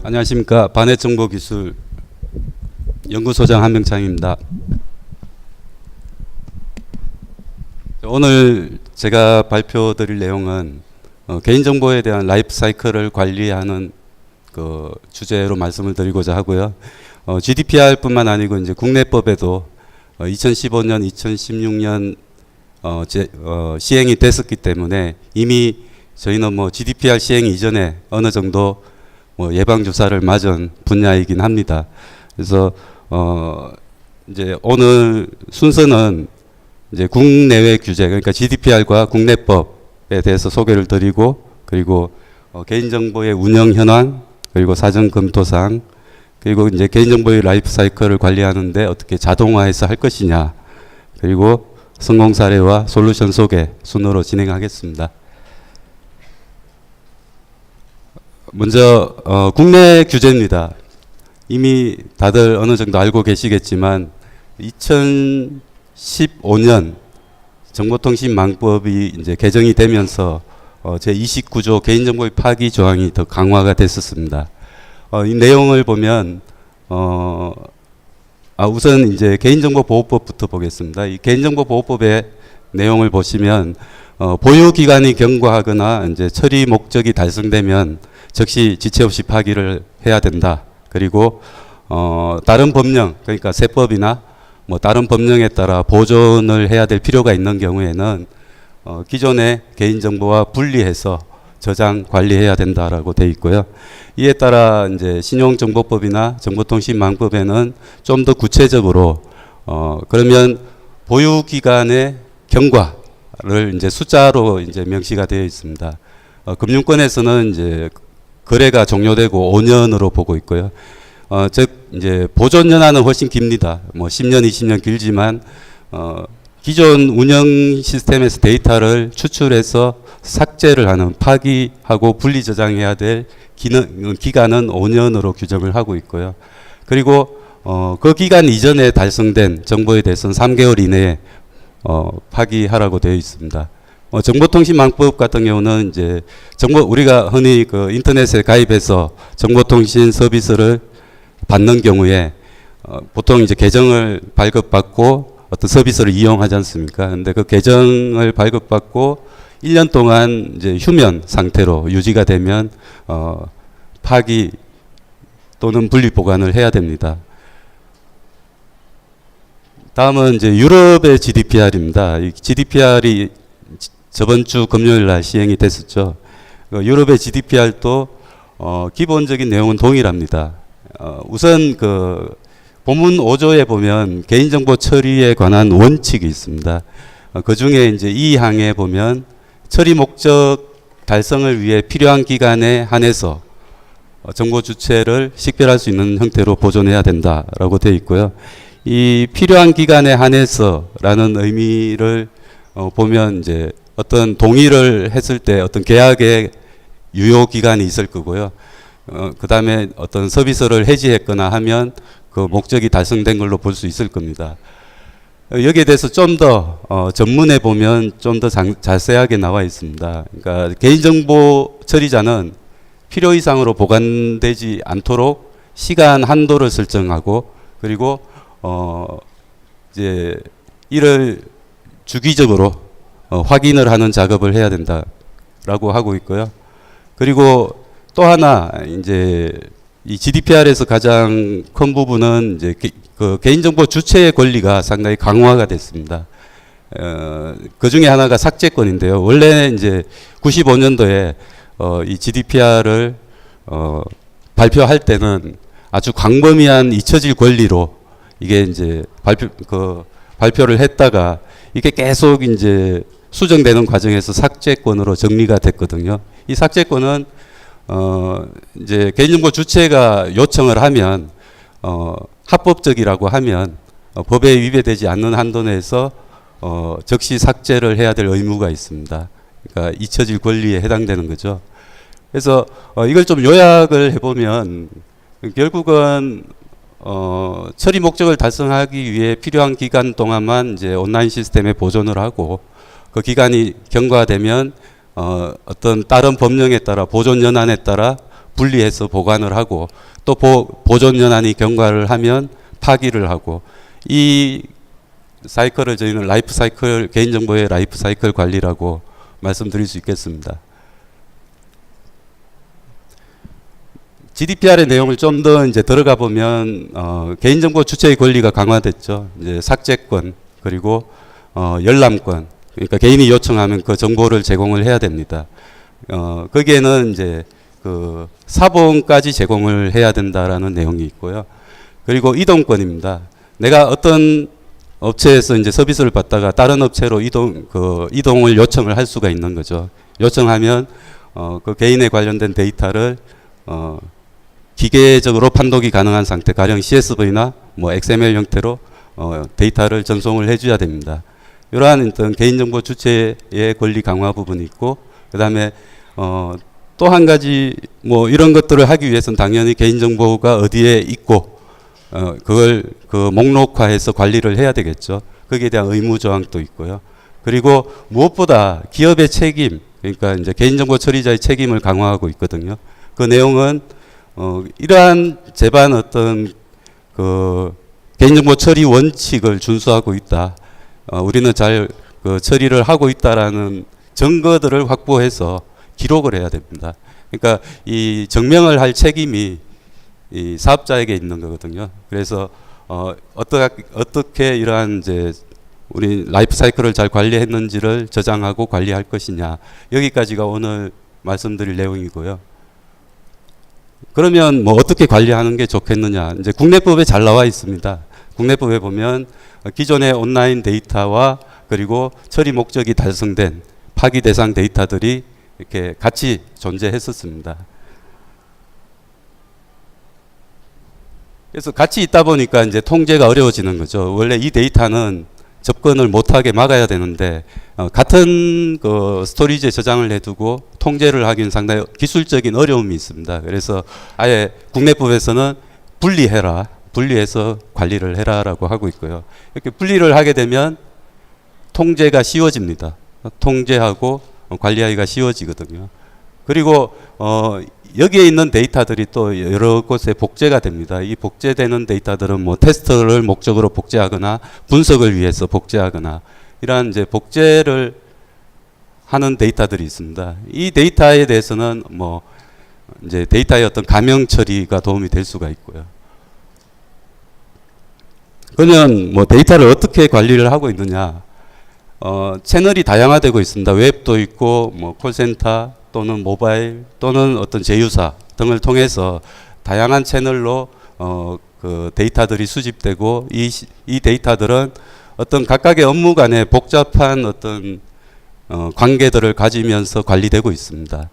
안녕하십니까. 반해정보기술 연구소장 한명창입니다. 오늘 제가 발표드릴 내용은 개인정보에 대한 라이프 사이클을 관리하는 그 주제로 말씀을 드리고자 하고요. GDPR뿐만 아니고 이제 국내법에도 2015년, 2016년 시행이 됐었기 때문에 이미 저희는 뭐 GDPR 시행 이전에 어느 정도 예방주사를 맞은 분야이긴 합니다. 그래서 이제 오늘 순서는 이제 국내외 규제, 그러니까 GDPR과 국내법에 대해서 소개를 드리고, 그리고 개인정보의 운영 현황, 그리고 사전 검토사항, 그리고 이제 개인정보의 라이프 사이클을 관리하는데 어떻게 자동화해서 할 것이냐, 그리고 성공 사례와 솔루션 소개 순으로 진행하겠습니다. 먼저 국내 규제입니다. 이미 다들 어느 정도 알고 계시겠지만 2015년 정보통신망법이 이제 개정이 되면서 제29조 개인정보의 파기 조항이 더 강화가 됐었습니다. 이 내용을 보면 우선 이제 개인정보보호법부터 보겠습니다. 이 개인정보보호법의 내용을 보시면 보유기간이 경과하거나 이제 처리 목적이 달성되면 즉시 지체 없이 파기를 해야 된다. 그리고 다른 법령, 그러니까 세법이나 뭐 다른 법령에 따라 보존을 해야 될 필요가 있는 경우에는 기존의 개인정보와 분리해서 저장 관리해야 된다라고 되어 있고요. 이에 따라 이제 신용정보법이나 정보통신망법에는 좀 더 구체적으로 그러면 보유기간의 경과를 이제 숫자로 이제 명시가 되어 있습니다. 금융권에서는 이제 거래가 종료되고 5년으로 보고 있고요. 즉 이제 보존 연한은 훨씬 깁니다. 뭐 10년, 20년 길지만 기존 운영 시스템에서 데이터를 추출해서 삭제를 하는 파기하고 분리 저장해야 될 기간은 5년으로 규정을 하고 있고요. 그리고 그 기간 이전에 달성된 정보에 대해서는 3개월 이내에 파기하라고 되어 있습니다. 정보통신망법 같은 경우는 이제 우리가 흔히 그 인터넷에 가입해서 정보통신 서비스를 받는 경우에 보통 이제 계정을 발급받고 어떤 서비스를 이용하지 않습니까? 근데 그 계정을 발급받고 1년 동안 이제 휴면 상태로 유지가 되면 파기 또는 분리 보관을 해야 됩니다. 다음은 이제 유럽의 GDPR입니다. 이 GDPR이 저번 주 금요일 날 시행이 됐었죠. 유럽의 GDPR도 기본적인 내용은 동일합니다. 우선 그 본문 5조에 보면 개인정보 처리에 관한 원칙이 있습니다. 그 중에 이제 이 항에 보면 처리 목적 달성을 위해 필요한 기간에 한해서 정보 주체를 식별할 수 있는 형태로 보존해야 된다라고 되어 있고요. 이 필요한 기간에 한해서라는 의미를 보면 이제 어떤 동의를 했을 때 어떤 계약의 유효 기간이 있을 거고요. 그 다음에 어떤 서비스를 해지했거나 하면 그 목적이 달성된 걸로 볼 수 있을 겁니다. 여기에 대해서 좀 더 전문에 보면 좀 더 자세하게 나와 있습니다. 그러니까 개인정보 처리자는 필요 이상으로 보관되지 않도록 시간 한도를 설정하고, 그리고 이제 이를 주기적으로 확인을 하는 작업을 해야 된다라고 하고 있고요. 그리고 또 하나 이제 이 GDPR에서 가장 큰 부분은 이제 그 개인정보 주체의 권리가 상당히 강화가 됐습니다. 그 중에 하나가 삭제권인데요. 원래 이제 95년도에 이 GDPR을 발표할 때는 아주 광범위한 잊혀질 권리로 이게 이제 발표를 했다가 이게 계속 이제 수정되는 과정에서 삭제권으로 정리가 됐거든요. 이 삭제권은 이제 개인정보 주체가 요청을 하면 합법적이라고 하면 법에 위배되지 않는 한도 내에서 즉시 삭제를 해야 될 의무가 있습니다. 그러니까 잊혀질 권리에 해당되는 거죠. 그래서 이걸 좀 요약을 해보면 결국은 처리 목적을 달성하기 위해 필요한 기간 동안만 이제 온라인 시스템에 보존을 하고, 그 기간이 경과되면 어떤 다른 법령에 따라 보존 연한에 따라 분리해서 보관을 하고 또 보존 연한이 경과를 하면 파기를 하고 이 사이클을 저희는 라이프 사이클 개인정보의 라이프 사이클 관리라고 말씀드릴 수 있겠습니다. GDPR의 내용을 좀 더 이제 들어가 보면 개인정보 주체의 권리가 강화됐죠. 이제 삭제권 그리고 열람권. 그러니까 개인이 요청하면 그 정보를 제공을 해야 됩니다. 거기에는 이제 그 사본까지 제공을 해야 된다라는 내용이 있고요. 그리고 이동권입니다. 내가 어떤 업체에서 이제 서비스를 받다가 다른 업체로 이동을 요청을 할 수가 있는 거죠. 요청하면 그 개인에 관련된 데이터를 기계적으로 판독이 가능한 상태, 가령 CSV나 뭐 XML 형태로 데이터를 전송을 해줘야 됩니다. 이러한 어떤 개인정보 주체의 권리 강화 부분이 있고, 그 다음에 또 한 가지 뭐 이런 것들을 하기 위해서는 당연히 개인정보가 어디에 있고 그걸 그 목록화해서 관리를 해야 되겠죠. 거기에 대한 의무 조항도 있고요. 그리고 무엇보다 기업의 책임, 그러니까 이제 개인정보 처리자의 책임을 강화하고 있거든요. 그 내용은 이러한 제반 어떤 그 개인정보 처리 원칙을 준수하고 있다. 우리는 잘 그 처리를 하고 있다라는 증거들을 확보해서 기록을 해야 됩니다. 그러니까 이 증명을 할 책임이 이 사업자에게 있는 거거든요. 그래서 어떻게 이러한 이제 우리 라이프 사이클을 잘 관리했는지를 저장하고 관리할 것이냐, 여기까지가 오늘 말씀드릴 내용이고요. 그러면 뭐 어떻게 관리하는 게 좋겠느냐? 이제 국내법에 잘 나와 있습니다. 국내법에 보면 기존의 온라인 데이터와 그리고 처리 목적이 달성된 파기 대상 데이터들이 이렇게 같이 존재했었습니다. 그래서 같이 있다 보니까 이제 통제가 어려워지는 거죠. 원래 이 데이터는 접근을 못하게 막아야 되는데 같은 그 스토리지에 저장을 해두고 통제를 하기는 상당히 기술적인 어려움이 있습니다. 그래서 아예 국내법에서는 분리해서 관리를 해라라고 하고 있고요. 이렇게 분리를 하게 되면 통제가 쉬워집니다. 통제하고 관리하기가 쉬워지거든요. 그리고 여기에 있는 데이터들이 또 여러 곳에 복제가 됩니다. 이 복제되는 데이터들은 뭐 테스트를 목적으로 복제하거나 분석을 위해서 복제하거나 이러한 이제 복제를 하는 데이터들이 있습니다. 이 데이터에 대해서는 뭐 이제 데이터의 어떤 감형 처리가 도움이 될 수가 있고요. 그러면 뭐 데이터를 어떻게 관리를 하고 있느냐? 채널이 다양화되고 있습니다. 웹도 있고 뭐 콜센터 또는 모바일 또는 어떤 제휴사 등을 통해서 다양한 채널로 그 데이터들이 수집되고 이 데이터들은 어떤 각각의 업무 간에 복잡한 어떤 관계들을 가지면서 관리되고 있습니다.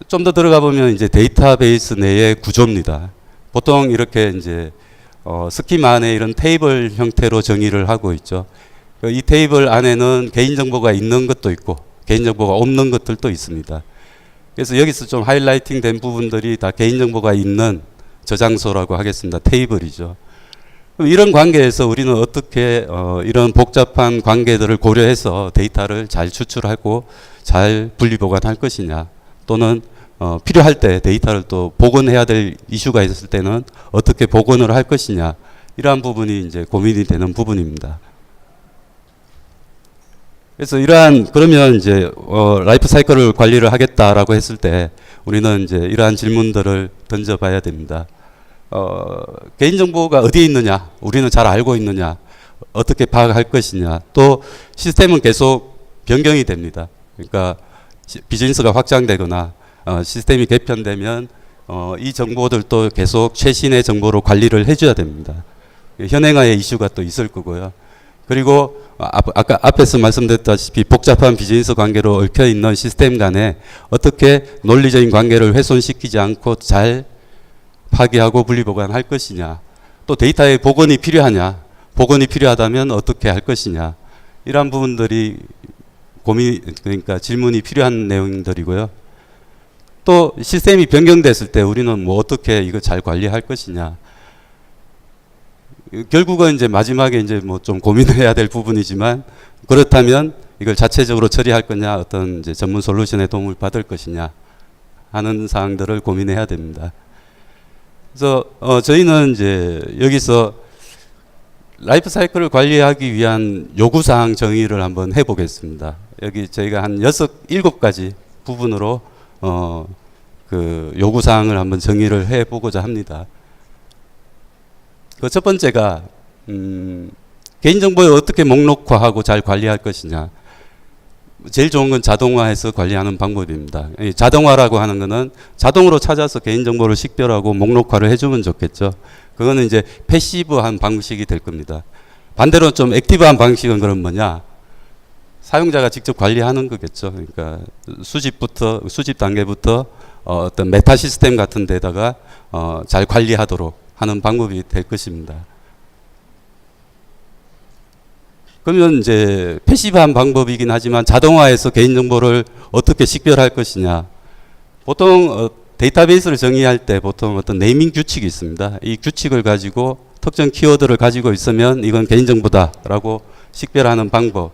좀 더 들어가 보면 이제 데이터베이스 내의 구조입니다. 보통 이렇게 이제 스키마 안에 이런 테이블 형태로 정의를 하고 있죠. 이 테이블 안에는 개인정보가 있는 것도 있고 개인정보가 없는 것들도 있습니다. 그래서 여기서 좀 하이라이팅 된 부분들이 다 개인정보가 있는 저장소라고 하겠습니다. 테이블이죠. 이런 관계에서 우리는 어떻게 이런 복잡한 관계들을 고려해서 데이터를 잘 추출하고 잘 분리보관할 것이냐, 또는 필요할 때 데이터를 또 복원해야 될 이슈가 있을 때는 어떻게 복원을 할 것이냐, 이러한 부분이 이제 고민이 되는 부분입니다. 그래서 그러면 이제 라이프 사이클을 관리를 하겠다라고 했을 때 우리는 이제 이러한 질문들을 던져봐야 됩니다. 개인정보가 어디에 있느냐, 우리는 잘 알고 있느냐, 어떻게 파악할 것이냐, 또 시스템은 계속 변경이 됩니다. 그러니까 비즈니스가 확장되거나 시스템이 개편되면 이 정보들도 계속 최신의 정보로 관리를 해줘야 됩니다. 현행화의 이슈가 또 있을 거고요. 그리고 아까 앞에서 말씀드렸다시피 복잡한 비즈니스 관계로 얽혀있는 시스템 간에 어떻게 논리적인 관계를 훼손시키지 않고 잘 파기하고 분리보관할 것이냐, 또 데이터의 복원이 필요하냐, 복원이 필요하다면 어떻게 할 것이냐, 이러한 부분들이 그러니까 질문이 필요한 내용들이고요. 또 시스템이 변경됐을 때 우리는 뭐 어떻게 이거 잘 관리할 것이냐, 결국은 이제 마지막에 이제 뭐 좀 고민해야 될 부분이지만, 그렇다면 이걸 자체적으로 처리할 거냐, 어떤 이제 전문 솔루션의 도움을 받을 것이냐, 하는 사항들을 고민해야 됩니다. 그래서 저희는 이제 여기서 라이프 사이클을 관리하기 위한 요구사항 정의를 한번 해보겠습니다. 여기 저희가 한 7가지 부분으로 그 요구사항을 한번 정의를 해보고자 합니다. 그 첫 번째가 개인정보를 어떻게 목록화하고 잘 관리할 것이냐. 제일 좋은 건 자동화해서 관리하는 방법입니다. 이 자동화라고 하는 것은 자동으로 찾아서 개인정보를 식별하고 목록화를 해주면 좋겠죠. 그거는 이제 패시브한 방식이 될 겁니다. 반대로 좀 액티브한 방식은 그럼 뭐냐? 사용자가 직접 관리하는 거겠죠. 그러니까 수집 단계부터 어떤 메타 시스템 같은 데다가 잘 관리하도록 하는 방법이 될 것입니다. 그러면 이제 패시브한 방법이긴 하지만 자동화해서 개인정보를 어떻게 식별할 것이냐. 보통 데이터베이스를 정의할 때 보통 어떤 네이밍 규칙이 있습니다. 이 규칙을 가지고 특정 키워드를 가지고 있으면 이건 개인정보다라고 식별하는 방법.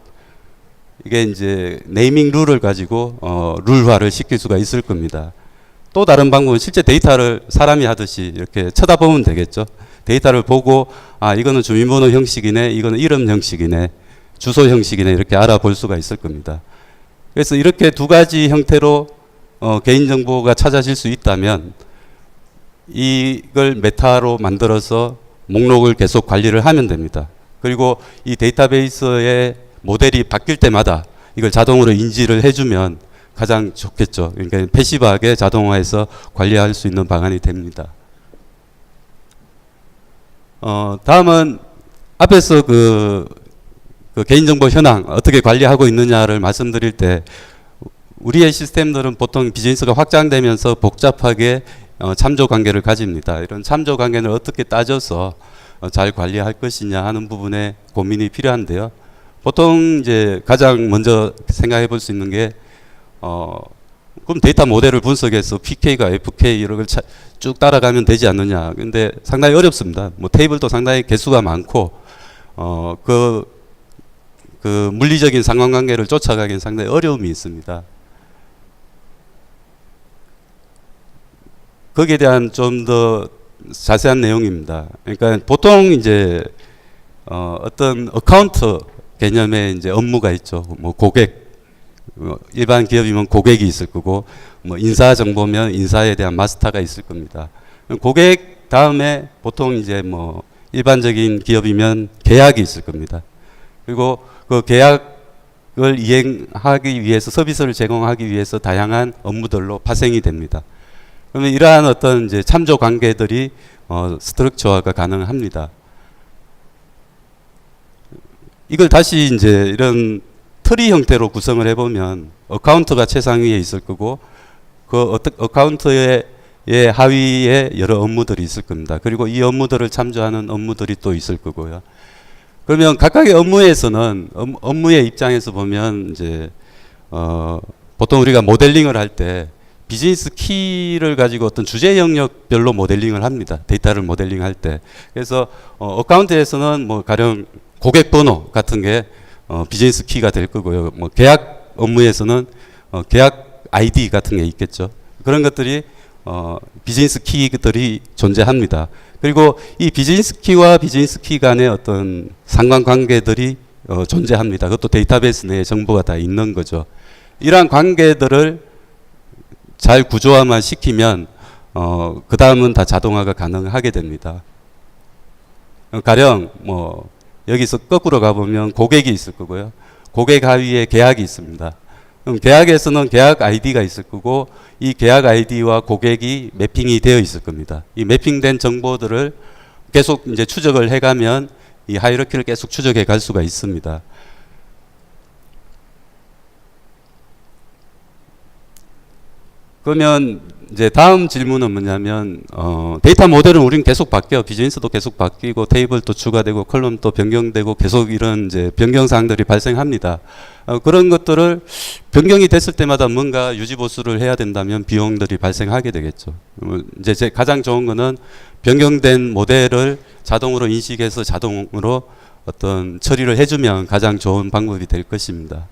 이게 이제 네이밍 룰을 가지고 룰화를 시킬 수가 있을 겁니다. 또 다른 방법은 실제 데이터를 사람이 하듯이 이렇게 쳐다보면 되겠죠. 데이터를 보고 이거는 주민번호 형식이네, 이거는 이름 형식이네, 주소 형식이네 이렇게 알아볼 수가 있을 겁니다. 그래서 이렇게 두 가지 형태로 개인정보가 찾아질 수 있다면 이걸 메타로 만들어서 목록을 계속 관리를 하면 됩니다. 그리고 이 데이터베이스의 모델이 바뀔 때마다 이걸 자동으로 인지를 해주면 가장 좋겠죠. 그러니까 패시브하게 자동화해서 관리할 수 있는 방안이 됩니다. 다음은 앞에서 그 개인정보 현황 어떻게 관리하고 있느냐를 말씀드릴 때 우리의 시스템들은 보통 비즈니스가 확장되면서 복잡하게 참조 관계를 가집니다. 이런 참조 관계를 어떻게 따져서 잘 관리할 것이냐 하는 부분에 고민이 필요한데요. 보통 이제 가장 먼저 생각해 볼 수 있는 게 그럼 데이터 모델을 분석해서 PK가 FK 이런 걸 쭉 따라가면 되지 않느냐. 근데 상당히 어렵습니다. 뭐 테이블도 상당히 개수가 많고 그 물리적인 상관관계를 쫓아가기엔 상당히 어려움이 있습니다. 거기에 대한 좀 더 자세한 내용입니다. 그러니까 보통 이제 어떤 어카운트 개념의 이제 업무가 있죠. 뭐 고객, 일반 기업이면 고객이 있을 거고, 뭐 인사 정보면 인사에 대한 마스터가 있을 겁니다. 고객 다음에 보통 이제 뭐 일반적인 기업이면 계약이 있을 겁니다. 그리고 그 계약을 이행하기 위해서 서비스를 제공하기 위해서 다양한 업무들로 파생이 됩니다. 그러면 이러한 어떤 이제 참조 관계들이 스트럭처화가 가능합니다. 이걸 다시 이제 이런 트리 형태로 구성을 해보면 어카운트가 최상위에 있을 거고 그 어카운트의 하위에 여러 업무들이 있을 겁니다. 그리고 이 업무들을 참조하는 업무들이 또 있을 거고요. 그러면 각각의 업무에서는 업무의 입장에서 보면 이제 보통 우리가 모델링을 할 때 비즈니스 키를 가지고 어떤 주제 영역별로 모델링을 합니다. 데이터를 모델링할 때. 그래서 어카운트에서는 뭐 가령 고객 번호 같은 게 비즈니스 키가 될 거고요. 뭐 계약 업무에서는 계약 아이디 같은 게 있겠죠. 그런 것들이 비즈니스 키들이 존재합니다. 그리고 이 비즈니스 키와 비즈니스 키 간의 어떤 상관관계들이 존재합니다. 그것도 데이터베이스 내에 정보가 다 있는 거죠. 이러한 관계들을 잘 구조화만 시키면 그 다음은 다 자동화가 가능하게 됩니다. 가령 뭐 여기서 거꾸로 가보면 고객이 있을 거고요. 고객 하위에 계약이 있습니다. 그럼 계약에서는 계약 아이디가 있을 거고 이 계약 아이디와 고객이 매핑이 되어 있을 겁니다. 이 매핑된 정보들을 계속 이제 추적을 해가면 이 하이러키를 계속 추적해 갈 수가 있습니다. 그러면 이제 다음 질문은 뭐냐면 데이터 모델은 우리는 계속 바뀌어요. 비즈니스도 계속 바뀌고 테이블도 추가되고 컬럼도 변경되고 계속 이런 이제 변경 사항들이 발생합니다. 그런 것들을 변경이 됐을 때마다 뭔가 유지 보수를 해야 된다면 비용들이 발생하게 되겠죠. 이제 제 가장 좋은 거는 변경된 모델을 자동으로 인식해서 자동으로 어떤 처리를 해주면 가장 좋은 방법이 될 것입니다.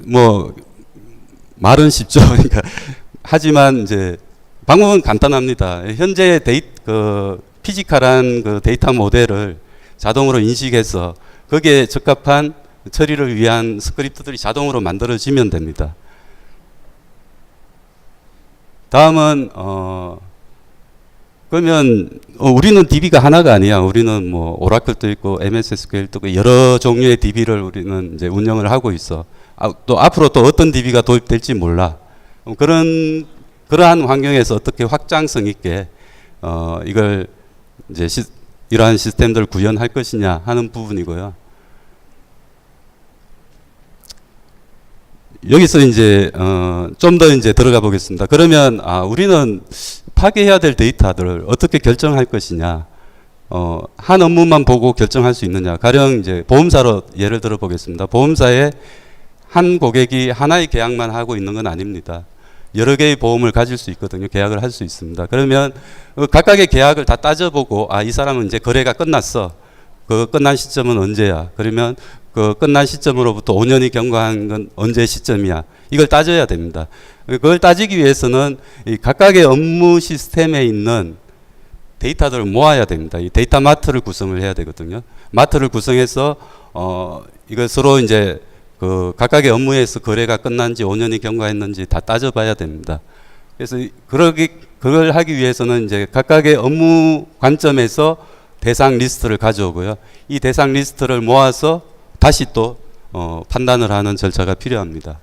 뭐 말은 쉽죠. 그러니까 하지만 이제 방법은 간단합니다. 현재 피지컬한 그 데이터 모델을 자동으로 인식해서 거기에 적합한 처리를 위한 스크립트들이 자동으로 만들어지면 됩니다. 다음은 그러면 우리는 DB가 하나가 아니야. 우리는 뭐 오라클도 있고 MS SQL도 있고 여러 종류의 DB를 우리는 이제 운영을 하고 있어. 또 앞으로 또 어떤 DB가 도입될지 몰라. 그러한 환경에서 어떻게 확장성 있게 이걸 이제 이러한 시스템들을 구현할 것이냐 하는 부분이고요. 여기서 이제 좀 더 이제 들어가 보겠습니다. 그러면 우리는 파괴해야 될 데이터들을 어떻게 결정할 것이냐, 한 업무만 보고 결정할 수 있느냐. 가령 이제 보험사로 예를 들어 보겠습니다. 보험사에 한 고객이 하나의 계약만 하고 있는 건 아닙니다. 여러 개의 보험을 가질 수 있거든요. 계약을 할 수 있습니다. 그러면 각각의 계약을 다 따져보고 이 사람은 이제 거래가 끝났어. 그 끝난 시점은 언제야? 그러면 그 끝난 시점으로부터 5년이 경과한 건 언제 시점이야? 이걸 따져야 됩니다. 그걸 따지기 위해서는 이 각각의 업무 시스템에 있는 데이터들을 모아야 됩니다. 이 데이터 마트를 구성을 해야 되거든요. 마트를 구성해서 이걸 서로 이제 그 각각의 업무에서 거래가 끝난지 5년이 경과했는지 다 따져봐야 됩니다. 그래서 그걸 하기 위해서는 이제 각각의 업무 관점에서 대상 리스트를 가져오고요. 이 대상 리스트를 모아서 다시 또 판단을 하는 절차가 필요합니다.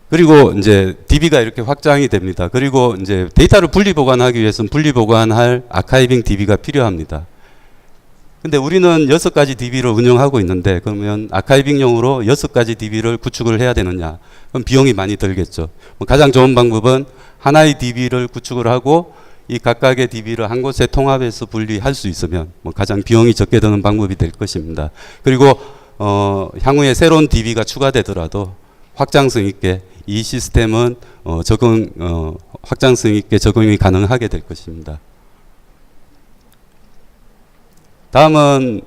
그리고 이제 DB가 이렇게 확장이 됩니다. 그리고 이제 데이터를 분리 보관하기 위해서는 분리 보관할 아카이빙 DB가 필요합니다. 근데 우리는 6가지 DB를 운영하고 있는데 그러면 아카이빙용으로 6가지 DB를 구축을 해야 되느냐? 그럼 비용이 많이 들겠죠. 가장 좋은 방법은 하나의 DB를 구축을 하고 이 각각의 DB를 한 곳에 통합해서 분리할 수 있으면 가장 비용이 적게 드는 방법이 될 것입니다. 그리고 향후에 새로운 DB가 추가되더라도 확장성 있게 이 시스템은 확장성 있게 적용이 가능하게 될 것입니다. 다음은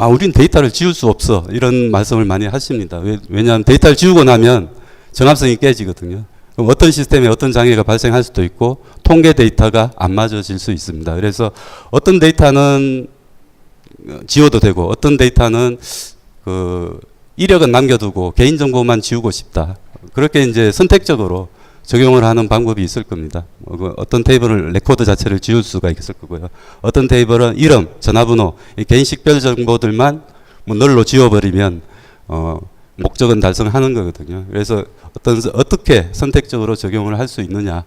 우린 데이터를 지울 수 없어 이런 말씀을 많이 하십니다. 왜냐하면 데이터를 지우고 나면 정합성이 깨지거든요. 그럼 어떤 시스템에 어떤 장애가 발생할 수도 있고 통계 데이터가 안 맞아질 수 있습니다. 그래서 어떤 데이터는 지워도 되고 어떤 데이터는 그 이력은 남겨두고 개인정보만 지우고 싶다. 그렇게 이제 선택적으로 적용을 하는 방법이 있을 겁니다. 어떤 테이블은 레코드 자체를 지울 수가 있을 거고요. 어떤 테이블은 이름, 전화번호, 개인 식별 정보들만 널로 지워버리면 목적은 달성하는 거거든요. 그래서 어떻게 선택적으로 적용을 할 수 있느냐.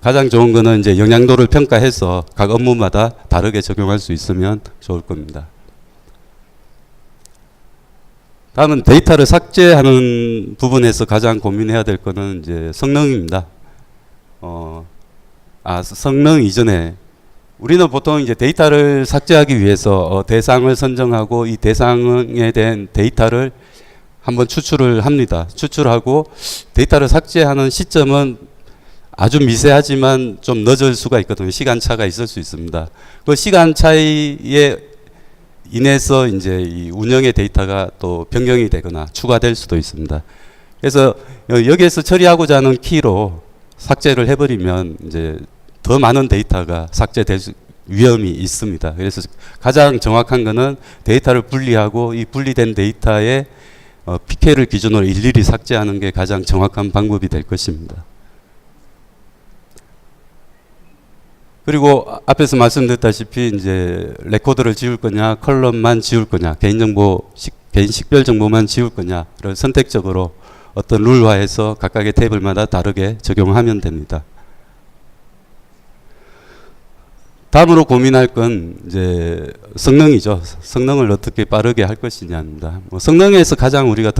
가장 좋은 거는 이제 영향도를 평가해서 각 업무마다 다르게 적용할 수 있으면 좋을 겁니다. 다음은 데이터를 삭제하는 부분에서 가장 고민해야 될 거는 이제 성능입니다. 성능 이전에 우리는 보통 이제 데이터를 삭제하기 위해서 대상을 선정하고 이 대상에 대한 데이터를 한번 추출을 합니다. 추출하고 데이터를 삭제하는 시점은 아주 미세하지만 좀 늦을 수가 있거든요. 시간차가 있을 수 있습니다. 그 시간 차이에 인해서 이제 이 운영의 데이터가 또 변경이 되거나 추가될 수도 있습니다. 그래서 여기에서 처리하고자 하는 키로 삭제를 해버리면 이제 더 많은 데이터가 삭제될 위험이 있습니다. 그래서 가장 정확한 거는 데이터를 분리하고 이 분리된 데이터의 PK를 기준으로 일일이 삭제하는 게 가장 정확한 방법이 될 것입니다. 그리고 앞에서 말씀드렸다시피 이제 레코드를 지울 거냐, 컬럼만 지울 거냐, 개인 식별 정보만 지울 거냐를 선택적으로 어떤 룰화해서 각각의 테이블마다 다르게 적용하면 됩니다. 다음으로 고민할 건 이제 성능이죠. 성능을 어떻게 빠르게 할 것이냐입니다. 성능에서 가장 우리가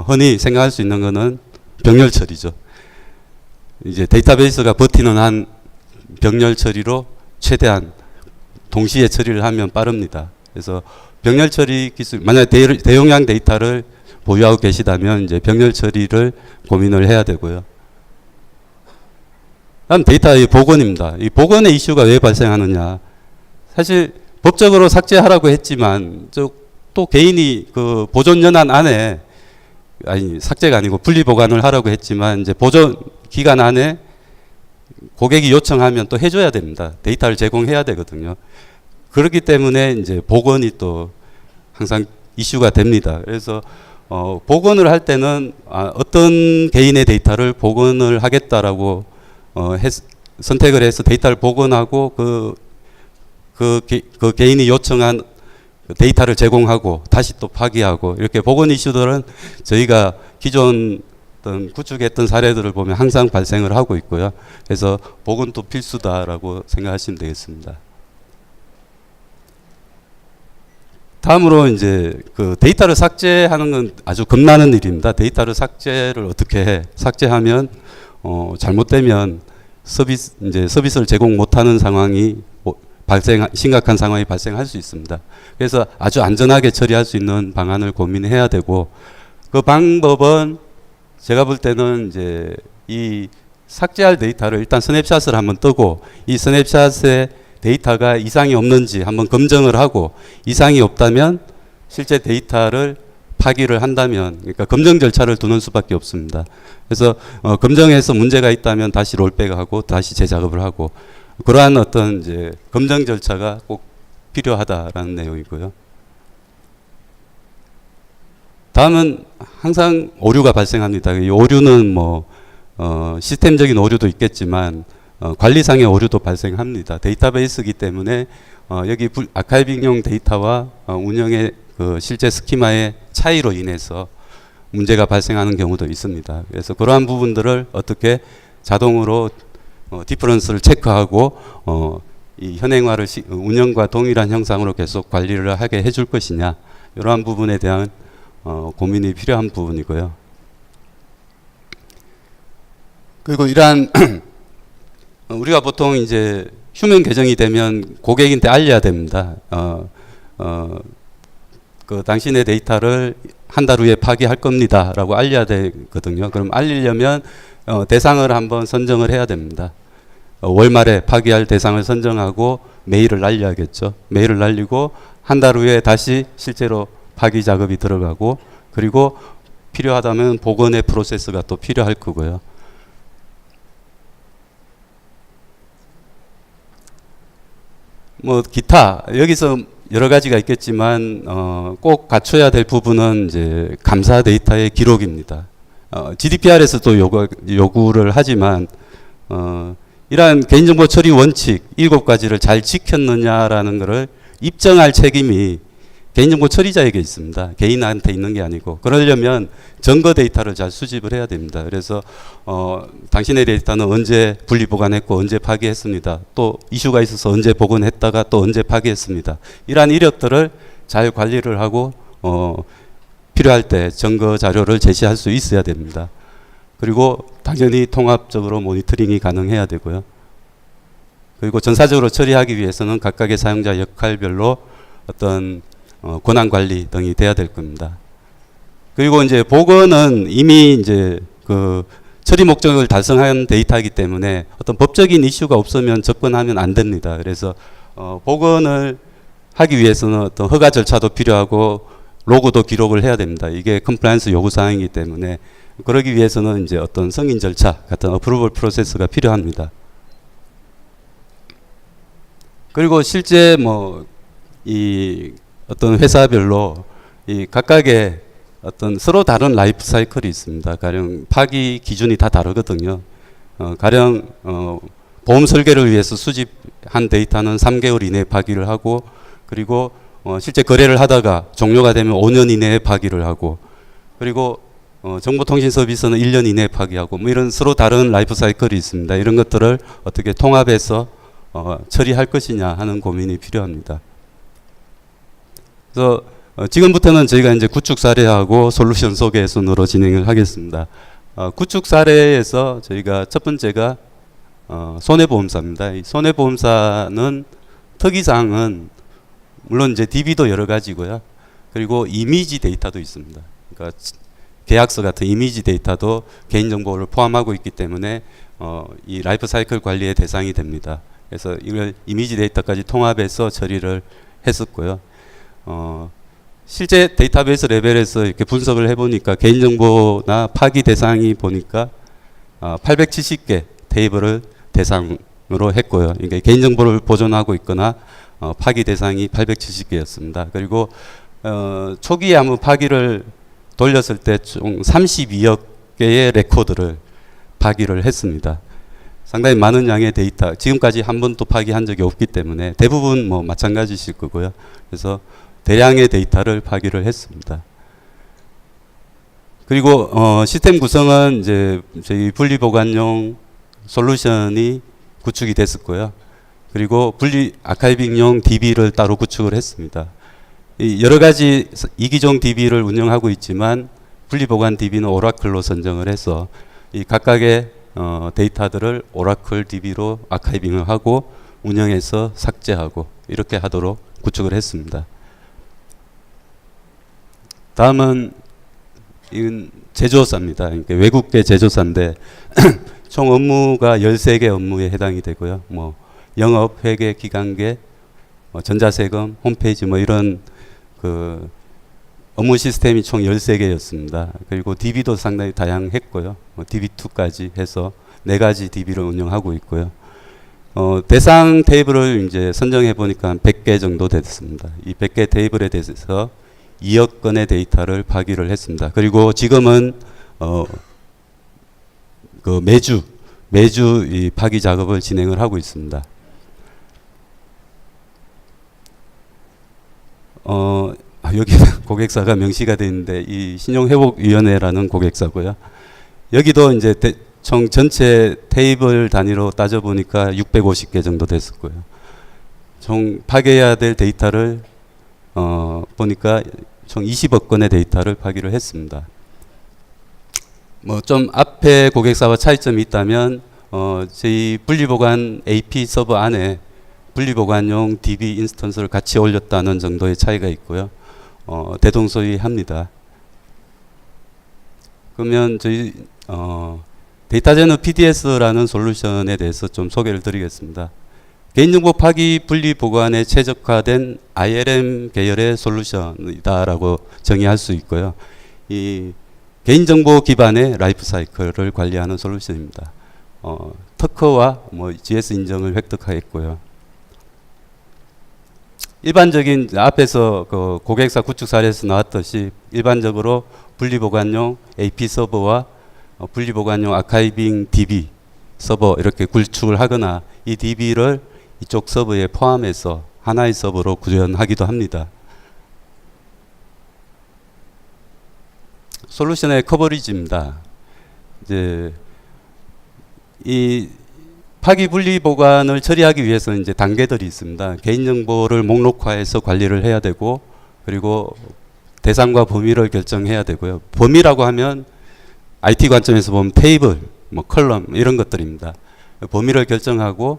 흔히 생각할 수 있는 거는 병렬 처리죠. 이제 데이터베이스가 버티는 한 병렬 처리로 최대한 동시에 처리를 하면 빠릅니다. 그래서 병렬 처리 기술, 만약에 대용량 데이터를 보유하고 계시다면 이제 병렬 처리를 고민을 해야 되고요. 다음 데이터의 복원입니다. 이 복원의 이슈가 왜 발생하느냐. 사실 법적으로 삭제하라고 했지만 또 개인이 그 보존 연한 안에, 아니 삭제가 아니고 분리 보관을 하라고 했지만 이제 보존 기간 안에 고객이 요청하면 또 해줘야 됩니다. 데이터를 제공해야 되거든요. 그렇기 때문에 이제 복원이 또 항상 이슈가 됩니다. 그래서 복원을 할 때는 어떤 개인의 데이터를 복원을 하겠다라고 선택을 해서 데이터를 복원하고 그 개인이 요청한 데이터를 제공하고 다시 또 파기하고, 이렇게 복원 이슈들은 저희가 기존 구축했던 사례들을 보면 항상 발생을 하고 있고요. 그래서 복원도 필수다라고 생각하시면 되겠습니다. 다음으로 이제 그 데이터를 삭제하는 건 아주 겁나는 일입니다. 데이터를 삭제를 어떻게 해? 삭제하면 잘못되면 서비스를 제공 못하는 상황이 심각한 상황이 발생할 수 있습니다. 그래서 아주 안전하게 처리할 수 있는 방안을 고민해야 되고, 그 방법은 제가 볼 때는 이제 이 삭제할 데이터를 일단 스냅샷을 한번 뜨고, 이 스냅샷에 데이터가 이상이 없는지 한번 검증을 하고, 이상이 없다면 실제 데이터를 파기를 한다면, 그러니까 검증 절차를 두는 수밖에 없습니다. 그래서 검증해서 문제가 있다면 다시 롤백하고 다시 재작업을 하고, 그러한 어떤 이제 검증 절차가 꼭 필요하다라는 내용이고요. 다음은 항상 오류가 발생합니다. 이 오류는 뭐 시스템적인 오류도 있겠지만 관리상의 오류도 발생합니다. 데이터베이스이기 때문에 여기 아카이빙용 데이터와 운영의 그 실제 스키마의 차이로 인해서 문제가 발생하는 경우도 있습니다. 그래서 그러한 부분들을 어떻게 자동으로 디퍼런스를 체크하고 이 현행화를 운영과 동일한 형상으로 계속 관리를 하게 해줄 것이냐, 이러한 부분에 대한 고민이 필요한 부분이고요. 그리고 이러한 우리가 보통 이제 휴면 계정이 되면 고객한테 알려야 됩니다. 그 당신의 데이터를 한 달 후에 파기할 겁니다라고 알려야 되거든요. 그럼 알리려면 대상을 한번 선정을 해야 됩니다. 월말에 파기할 대상을 선정하고 메일을 날려야겠죠. 메일을 날리고 한 달 후에 다시 실제로 파기 작업이 들어가고, 그리고 필요하다면 복원의 프로세스가 또 필요할 거고요. 뭐 기타 여기서 여러 가지가 있겠지만 꼭 갖춰야 될 부분은 이제 감사 데이터의 기록입니다. GDPR에서도 요구를 하지만 이러한 개인정보 처리 원칙 7가지를 잘 지켰느냐라는 것을 입증할 책임이 개인정보 처리자에게 있습니다. 개인한테 있는 게 아니고, 그러려면 증거 데이터를 잘 수집을 해야 됩니다. 그래서 당신의 데이터는 언제 분리 보관했고 언제 파기했습니다. 또 이슈가 있어서 언제 복원했다가 또 언제 파기했습니다. 이러한 이력들을 잘 관리를 하고 필요할 때 증거 자료를 제시할 수 있어야 됩니다. 그리고 당연히 통합적으로 모니터링이 가능해야 되고요. 그리고 전사적으로 처리하기 위해서는 각각의 사용자 역할별로 어떤 권한 관리 등이 돼야 될 겁니다. 그리고 이제 복원은 이미 이제 그 처리 목적을 달성한 데이터이기 때문에 어떤 법적인 이슈가 없으면 접근하면 안 됩니다. 그래서 복원을 하기 위해서는 어떤 허가 절차도 필요하고 로그도 기록을 해야 됩니다. 이게 컴플라이언스 요구 사항이기 때문에, 그러기 위해서는 이제 어떤 승인 절차 같은 어프로벌 프로세스가 필요합니다. 그리고 실제 뭐 이 어떤 회사별로 이 각각의 어떤 서로 다른 라이프 사이클이 있습니다. 가령 파기 기준이 다 다르거든요. 가령 보험 설계를 위해서 수집한 데이터는 3개월 이내에 파기를 하고, 그리고 실제 거래를 하다가 종료가 되면 5년 이내에 파기를 하고, 그리고 정보통신 서비스는 1년 이내에 파기하고, 뭐 이런 서로 다른 라이프 사이클이 있습니다. 이런 것들을 어떻게 통합해서 처리할 것이냐 하는 고민이 필요합니다. 그래서 지금부터는 저희가 이제 구축 사례하고 솔루션 소개 순으로 진행을 하겠습니다. 구축 사례에서 저희가 첫 번째가 손해보험사입니다. 이 손해보험사는 특이사항은 물론 이제 DB도 여러 가지고요. 그리고 이미지 데이터도 있습니다. 그러니까 계약서 같은 이미지 데이터도 개인정보를 포함하고 있기 때문에 이 라이프 사이클 관리의 대상이 됩니다. 그래서 이걸 이미지 데이터까지 통합해서 처리를 했었고요. 실제 데이터베이스 레벨에서 이렇게 분석을 해보니까 개인정보나 파기 대상이 보니까 870개 테이블을 대상으로 했고요. 그러니까 개인정보를 보존하고 있거나 파기 대상이 870개였습니다. 그리고 초기에 한번 파기를 돌렸을 때 총 32억 개의 레코드를 파기를 했습니다. 상당히 많은 양의 데이터, 지금까지 한 번도 파기한 적이 없기 때문에 대부분 뭐 마찬가지실 거고요. 그래서 대량의 데이터를 파기를 했습니다. 그리고 시스템 구성은 이제 저희 분리 보관용 솔루션이 구축이 됐었고요. 그리고 분리 아카이빙용 DB를 따로 구축을 했습니다. 여러 가지 이기종 DB를 운영하고 있지만 분리 보관 DB는 오라클로 선정을 해서 이 각각의 데이터들을 오라클 DB로 아카이빙을 하고 운영해서 삭제하고 이렇게 하도록 구축을 했습니다. 다음은 이건 제조사입니다. 그러니까 외국계 제조사인데 총 업무가 13개 업무에 해당이 되고요. 뭐 영업, 회계, 기관계, 전자세금, 홈페이지 뭐 이런 그 업무 시스템이 총 13개였습니다. 그리고 DB도 상당히 다양했고요. DB2까지 해서 4가지 DB를 운영하고 있고요. 대상 테이블을 이제 선정해 보니까 한 100개 정도 됐습니다. 이 100개 테이블에 대해서 2억 건의 데이터를 파기를 했습니다. 그리고 지금은 그 매주 이 파기 작업을 진행을 하고 있습니다. 여기 고객사가 명시가 되어 있는데 이 신용회복위원회라는 고객사고요. 여기도 이제 총 전체 테이블 단위로 따져보니까 650개 정도 됐었고요. 총 파괴해야 될 데이터를 보니까 총 20억 건의 데이터를 파기를 했습니다. 뭐 좀 앞에 고객사와 차이점이 있다면 저희 분리보관 AP 서버 안에 분리보관용 DB 인스턴스를 같이 올렸다는 정도의 차이가 있고요. 대동소이합니다. 그러면 저희 데이터제너 PDS라는 솔루션에 대해서 좀 소개를 드리겠습니다. 개인정보 파기 분리 보관에 최적화된 ILM 계열의 솔루션이다라고 정의할 수 있고요. 이 개인정보 기반의 라이프 사이클을 관리하는 솔루션입니다. 특허와 뭐 GS 인정을 획득하였고요. 일반적인 앞에서 그 고객사 구축 사례에서 나왔듯이 일반적으로 분리보관용 AP 서버와 분리보관용 아카이빙 DB 서버 이렇게 구축을 하거나 이 DB를 이쪽 서버에 포함해서 하나의 서버로 구현하기도 합니다. 솔루션의 커버리지입니다. 이제 이 파기 분리 보관을 처리하기 위해서 이제 단계들이 있습니다. 개인정보를 목록화해서 관리를 해야 되고, 그리고 대상과 범위를 결정해야 되고요. 범위라고 하면 IT 관점에서 보면 테이블, 뭐 컬럼 이런 것들입니다. 범위를 결정하고,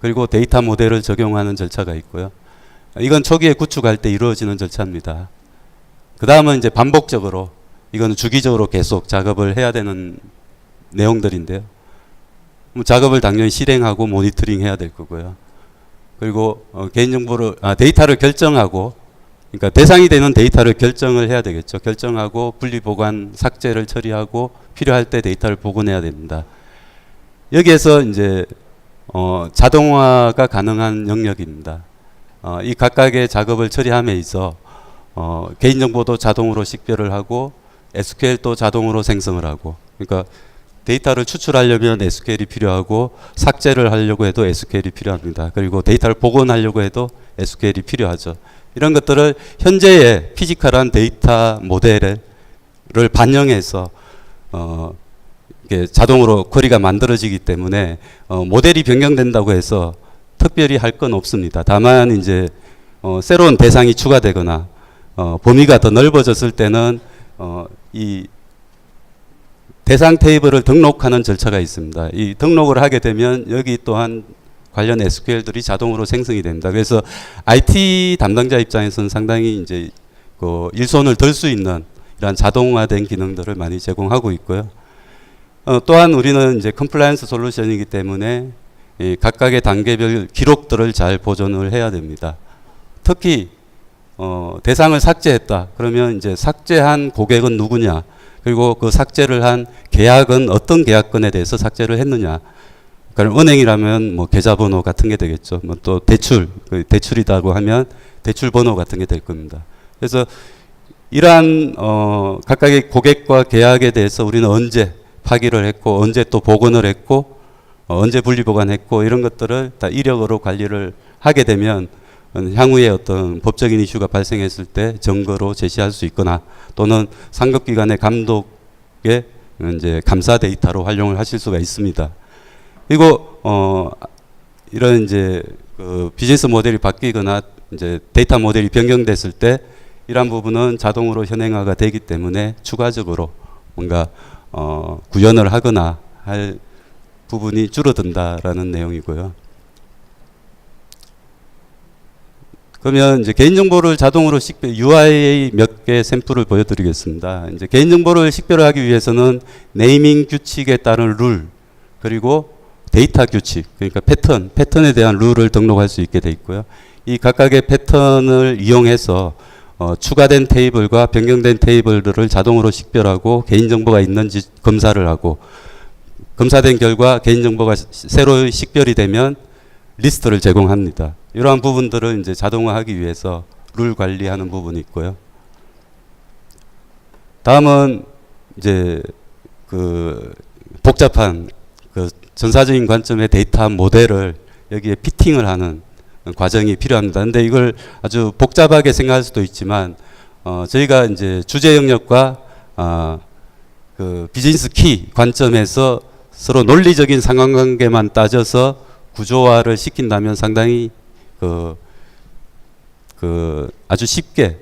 그리고 데이터 모델을 적용하는 절차가 있고요. 이건 초기에 구축할 때 이루어지는 절차입니다. 그 다음은 이제 반복적으로, 이거는 주기적으로 계속 작업을 해야 되는 내용들인데요. 작업을 당연히 실행하고 모니터링 해야 될 거고요. 그리고 개인정보를 데이터를 결정하고, 그러니까 대상이 되는 데이터를 결정을 해야 되겠죠. 결정하고 분리보관 삭제를 처리하고 필요할 때 데이터를 복원해야 됩니다. 여기에서 이제 자동화가 가능한 영역입니다. 이 각각의 작업을 처리함에 있어 개인정보도 자동으로 식별을 하고 SQL도 자동으로 생성을 하고, 그러니까 데이터를 추출하려면 SQL이 필요하고 삭제를 하려고 해도 SQL이 필요합니다. 그리고 데이터를 복원하려고 해도 SQL이 필요하죠. 이런 것들을 현재의 피지컬한 데이터 모델을 반영해서 이게 자동으로 쿼리가 만들어지기 때문에 모델이 변경된다고 해서 특별히 할 건 없습니다. 다만 이제 새로운 대상이 추가되거나 범위가 더 넓어졌을 때는 이 대상 테이블을 등록하는 절차가 있습니다. 이 등록을 하게 되면 여기 또한 관련 SQL들이 자동으로 생성이 됩니다. 그래서 IT 담당자 입장에서는 상당히 이제 그 일손을 덜 수 있는 이런 자동화된 기능들을 많이 제공하고 있고요. 또한 우리는 이제 컴플라이언스 솔루션이기 때문에 이 각각의 단계별 기록들을 잘 보존을 해야 됩니다. 특히 대상을 삭제했다. 그러면 이제 삭제한 고객은 누구냐? 그리고 그 삭제를 한 계약은 어떤 계약건에 대해서 삭제를 했느냐? 그럼 은행이라면 뭐 계좌번호 같은 게 되겠죠. 뭐 또 대출이라고 하면 대출번호 같은 게 될 겁니다. 그래서 이러한 각각의 고객과 계약에 대해서 우리는 언제 파기를 했고 언제 또 복원을 했고 언제 분리보관했고 이런 것들을 다 이력으로 관리를 하게 되면 향후에 어떤 법적인 이슈가 발생했을 때 증거로 제시할 수 있거나 또는 상급기관의 감독의 이제 감사 데이터로 활용을 하실 수가 있습니다. 그리고 이런 이제 그 비즈니스 모델이 바뀌거나 이제 데이터 모델이 변경됐을 때 이러한 부분은 자동으로 현행화가 되기 때문에 추가적으로 뭔가 구현을 하거나 할 부분이 줄어든다라는 내용이고요. 그러면 이제 개인정보를 자동으로 UI 몇 개 샘플을 보여드리겠습니다. 이제 개인정보를 식별하기 위해서는 네이밍 규칙에 따른 룰 그리고 데이터 규칙 그러니까 패턴에 대한 룰을 등록할 수 있게 돼 있고요. 이 각각의 패턴을 이용해서 추가된 테이블과 변경된 테이블들을 자동으로 식별하고 개인정보가 있는지 검사를 하고 검사된 결과 개인정보가 새로 식별이 되면 리스트를 제공합니다. 이러한 부분들을 이제 자동화하기 위해서 룰 관리하는 부분이 있고요. 다음은 이제 그 복잡한 그 전사적인 관점의 데이터 모델을 여기에 피팅을 하는 과정이 필요합니다. 근데 이걸 아주 복잡하게 생각할 수도 있지만 저희가 이제 주제 영역과 그 비즈니스 키 관점에서 서로 논리적인 상관관계만 따져서 구조화를 시킨다면 상당히 아주 쉽게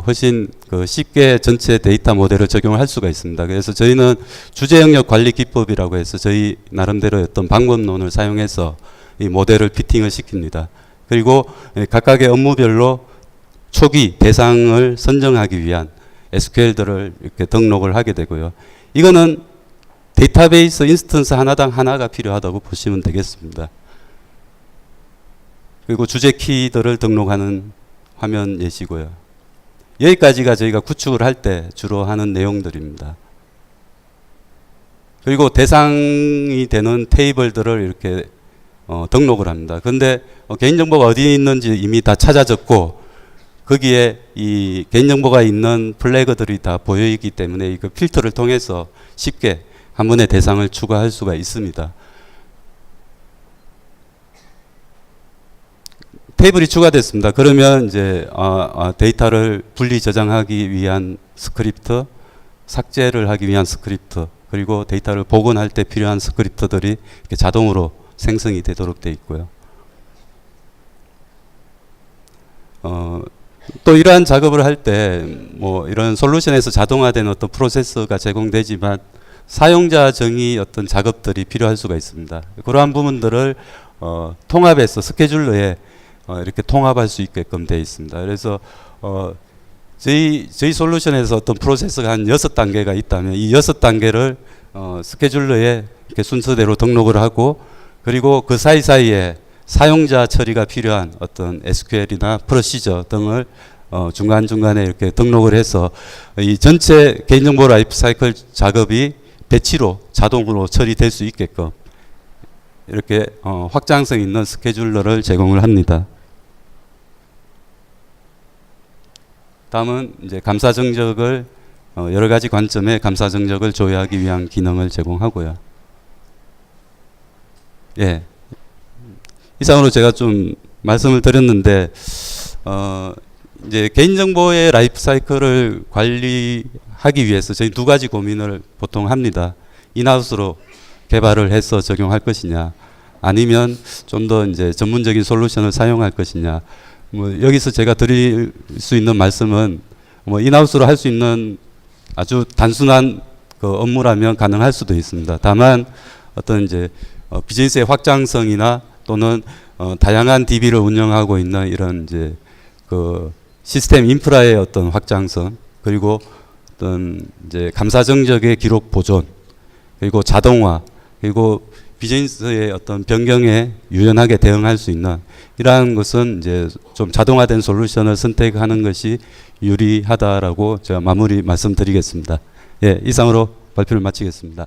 훨씬 쉽게 전체 데이터 모델을 적용을 할 수가 있습니다. 그래서 저희는 주제 영역 관리 기법이라고 해서 저희 나름대로 어떤 방법론을 사용해서 이 모델을 피팅을 시킵니다. 그리고 각각의 업무별로 초기 대상을 선정하기 위한 SQL들을 이렇게 등록을 하게 되고요. 이거는 데이터베이스 인스턴스 하나당 하나가 필요하다고 보시면 되겠습니다. 그리고 주제 키들을 등록하는 화면 예시고요. 여기까지가 저희가 구축을 할 때 주로 하는 내용들입니다. 그리고 대상이 되는 테이블들을 이렇게 등록을 합니다. 그런데 개인정보가 어디 있는지 이미 다 찾아졌고 거기에 이 개인정보가 있는 플래그들이 다 보여 있기 때문에 이거 필터를 통해서 쉽게 한 번에 대상을 추가할 수가 있습니다. 테이블이 추가됐습니다. 그러면 이제 데이터를 분리 저장하기 위한 스크립트, 삭제를 하기 위한 스크립트, 그리고 데이터를 복원할 때 필요한 스크립트들이 이렇게 자동으로 생성이 되도록 되어 있고요. 또 이러한 작업을 할 때 뭐 이런 솔루션에서 자동화된 어떤 프로세스가 제공되지만 사용자 정의 어떤 작업들이 필요할 수가 있습니다. 그러한 부분들을 통합해서 스케줄러에 이렇게 통합할 수 있게끔 되어 있습니다. 그래서 저희 솔루션에서 어떤 프로세스가 한 6단계가 있다면 이 6단계를 스케줄러에 이렇게 순서대로 등록을 하고 그리고 그 사이사이에 사용자 처리가 필요한 어떤 SQL이나 프로시저 등을 중간중간에 이렇게 등록을 해서 이 전체 개인정보 라이프 사이클 작업이 배치로 자동으로 처리될 수 있게끔 이렇게 확장성 있는 스케줄러를 제공을 합니다. 다음은 이제 감사 정적을 여러 가지 관점의 감사 정적을 조회하기 위한 기능을 제공하고요. 예. 이상으로 제가 좀 말씀을 드렸는데 이제 개인정보의 라이프 사이클을 관리하기 위해서 저희 두 가지 고민을 보통 합니다. 인하우스로 개발을 해서 적용할 것이냐, 아니면 좀 더 이제 전문적인 솔루션을 사용할 것이냐. 뭐 여기서 제가 드릴 수 있는 말씀은 뭐 인하우스로 할 수 있는 아주 단순한 그 업무라면 가능할 수도 있습니다. 다만 어떤 이제 비즈니스의 확장성이나 또는 다양한 DB를 운영하고 있는 이런 이제 그 시스템 인프라의 어떤 확장성, 그리고 어떤 이제 감사 정적의 기록 보존, 그리고 자동화, 그리고 비즈니스의 어떤 변경에 유연하게 대응할 수 있는 이러한 것은 이제 좀 자동화된 솔루션을 선택하는 것이 유리하다라고 제가 마무리 말씀드리겠습니다. 예, 이상으로 발표를 마치겠습니다.